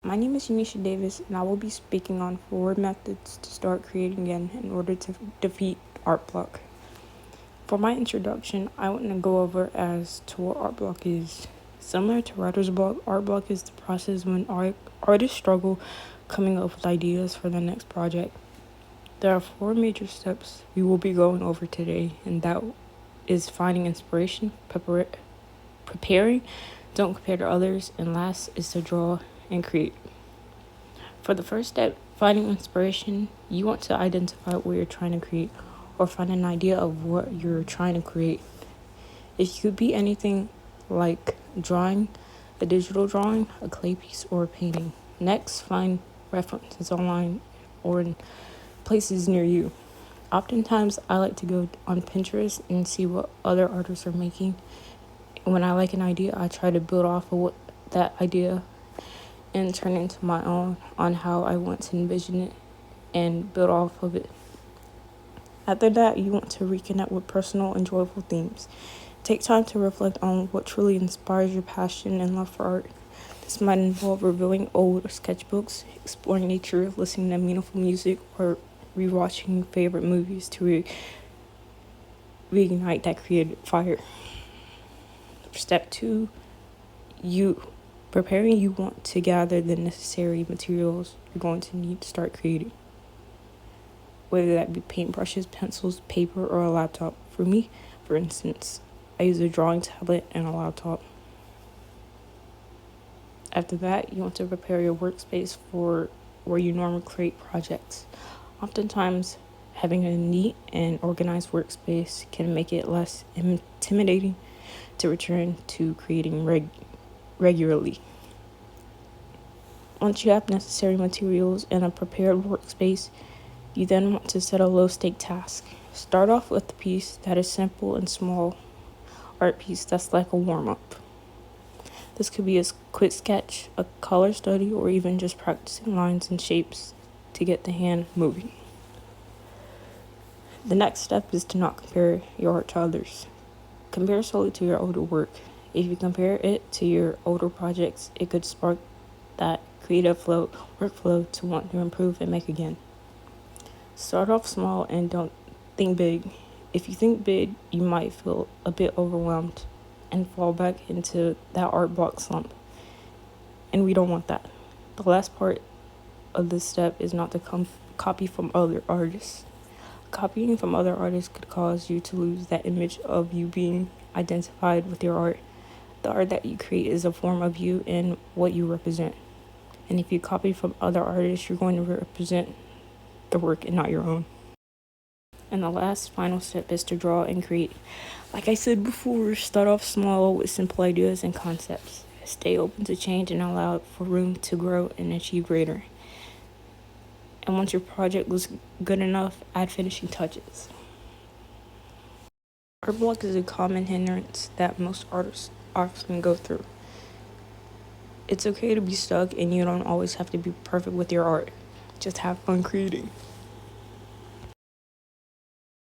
My name is Unisha Davis, and I will be speaking on 4 methods to start creating again in order to defeat Artblock. For my introduction, I want to go over as to what Artblock is. Similar to writer's block, Artblock is the process when artists struggle coming up with ideas for the next project. There are 4 major steps we will be going over today, and that is finding inspiration, preparing, don't compare to others, and last is to draw and create. For the first step, finding inspiration, you want to identify what you're trying to create or find an idea of what you're trying to create. It could be anything like drawing, a digital drawing, a clay piece, or a painting. Next, find references online or in places near you. Oftentimes, I like to go on Pinterest and see what other artists are making. When I like an idea, I try to build off of that idea and turn it into my own on how I want to envision it and build off of it. After that, you want to reconnect with personal and joyful themes. Take time to reflect on what truly inspires your passion and love for art. This might involve reviewing old sketchbooks, exploring nature, listening to meaningful music, or rewatching favorite movies to reignite that creative fire. Step 2, preparing. You want to gather the necessary materials you're going to need to start creating, whether that be paintbrushes, pencils, paper, or a laptop. For me, for instance, I use a drawing tablet and a laptop. After that, you want to prepare your workspace for where you normally create projects. Oftentimes, having a neat and organized workspace can make it less intimidating to return to creating regularly. Once you have necessary materials and a prepared workspace, you then want to set a low-stake task. Start off with a piece that is simple and small, art piece that's like a warm-up. This could be a quick sketch, a color study, or even just practicing lines and shapes to get the hand moving. The next step is to not compare your art to others. Compare solely to your older work. If you compare it to your older projects, it could spark that creative workflow to want to improve and make again. Start off small and don't think big. If you think big, you might feel a bit overwhelmed and fall back into that art block slump. And we don't want that. The last part of this step is not to copy from other artists. Copying from other artists could cause you to lose that image of you being identified with your art. The art that you create is a form of you and what you represent. And if you copy from other artists, you're going to represent the work and not your own. And the last final step is to draw and create. Like I said before, start off small with simple ideas and concepts. Stay open to change and allow for room to grow and achieve greater. And once your project looks good enough, add finishing touches. Art block is a common hindrance that most artists often go through. It's okay to be stuck, and you don't always have to be perfect with your art. Just have fun creating.